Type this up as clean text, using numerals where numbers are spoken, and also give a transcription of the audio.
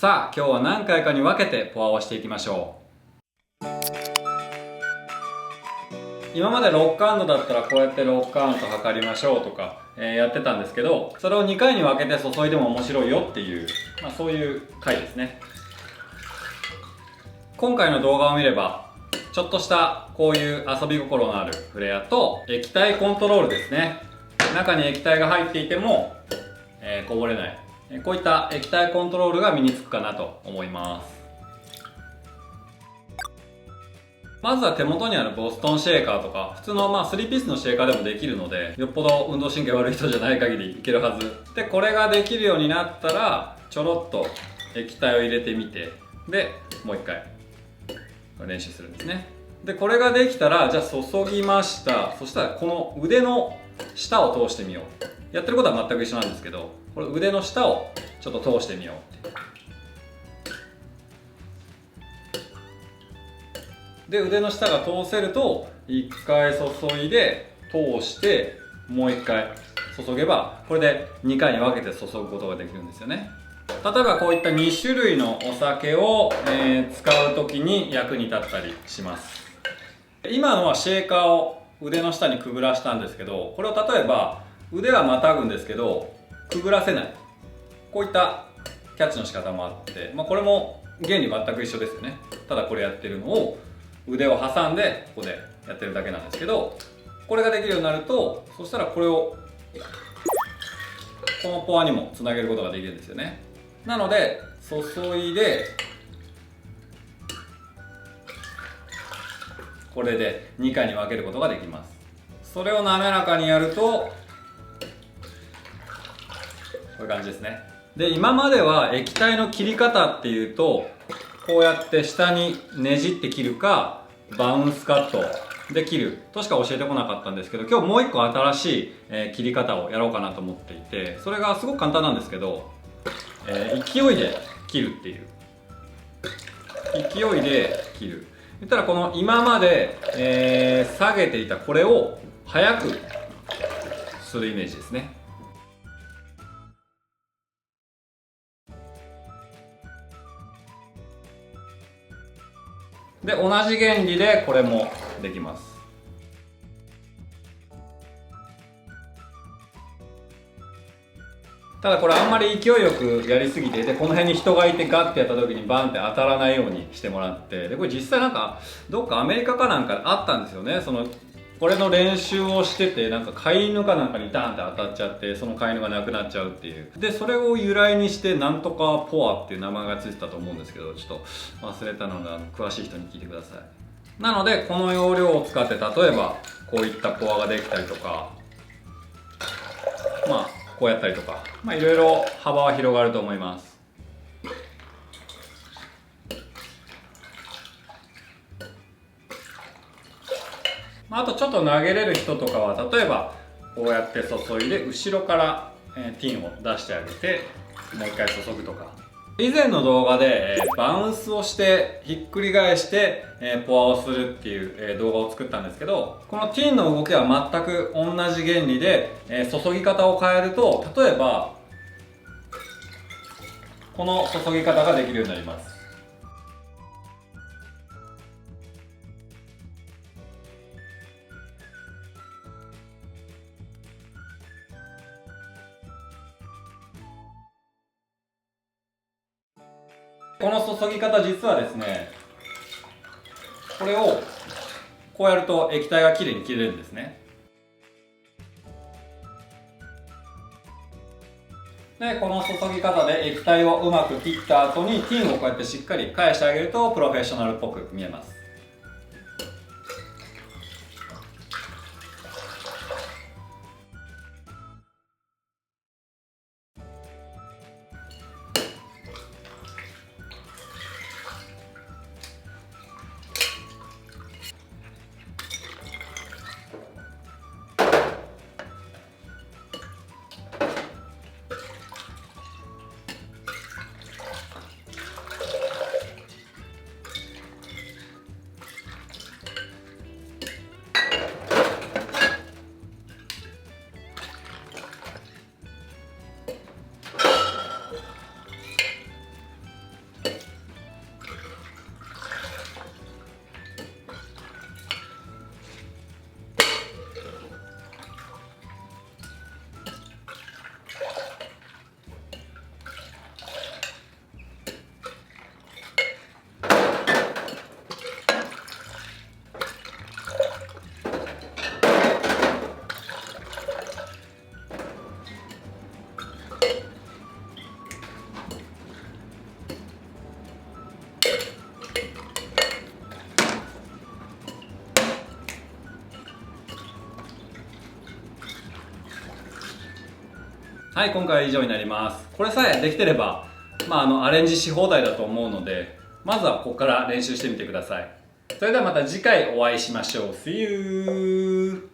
さあ今日は何回かに分けてポアをしていきましょう。今までロックアンドだったらこうやってロックアウト測りましょうとか、やってたんですけど、それを2回に分けて注いでも面白いよっていう、そういう回ですね。今回の動画を見ればちょっとしたこういう遊び心のあるフレアと液体コントロールですね。中に液体が入っていても、こぼれない、こういった液体コントロールが身につくかなと思います。まずは手元にあるボストンシェーカーとか普通の3ピースのシェーカーでもできるので、よっぽど運動神経悪い人じゃない限りいけるはずで、これができるようになったらちょろっと液体を入れてみて、でもう一回練習するんですね。でこれができたら、じゃあ注ぎました。そしたらこの腕の下を通してみよう。やってることは全く一緒なんですけど、これ腕の下をちょっと通してみよう。で腕の下が通せると1回注いで通してもう1回注げば、これで2回に分けて注ぐことができるんですよね。例えばこういった2種類のお酒を、使う時に役に立ったりします。今のはシェーカーを腕の下にくぐらしたんですけど、これを例えば腕はまたぐんですけどくぐらせない、こういったキャッチの仕方もあって、これも原理全く一緒ですよね。ただこれやってるのを腕を挟んでここでやってるだけなんですけど、これができるようになると、そしたらこれをこのポアにもつなげることができるんですよね。なので注いでこれで2回に分けることができます。それを滑らかにやるとこういう感じですね。で今までは液体の切り方っていうと、こうやって下にねじって切るかバウンスカットで切るとしか教えてこなかったんですけど、今日もう一個新しい切り方をやろうかなと思っていて、それがすごく簡単なんですけど、勢いで切るっていう、勢いで切る。言ったらこの今まで、下げていたこれを速くするイメージですね。で同じ原理でこれもできます。ただこれあんまり勢いよくやりすぎて、でこの辺に人がいてガッてやった時にバンって当たらないようにしてもらって、でこれ実際なんかどっかアメリカかなんかであったんですよね。これの練習をしてて、なんか飼い犬かなんかにダーンって当たっちゃって、その飼い犬が亡くなっちゃうっていう。でそれを由来にしてなんとかポアっていう名前がついてたと思うんですけど、ちょっと忘れたので詳しい人に聞いてください。なのでこの要領を使って、例えばこういったポアができたりとか、こうやったりとか、いろいろ幅は広がると思います。あとちょっと投げれる人とかは、例えばこうやって注いで後ろからティンを出してあげてもう一回注ぐとか。以前の動画でバウンスをしてひっくり返してポアをするっていう動画を作ったんですけど、このティンの動きは全く同じ原理で注ぎ方を変えると、例えばこの注ぎ方ができるようになります。この注ぎ方実はですね、これをこうやると液体がきれいに切れるんですね。でこの注ぎ方で液体をうまく切った後にティンをこうやってしっかり返してあげるとプロフェッショナルっぽく見えます。はい、今回は以上になります。これさえできてれば、アレンジし放題だと思うので、まずはここから練習してみてください。それではまた次回お会いしましょう。See you!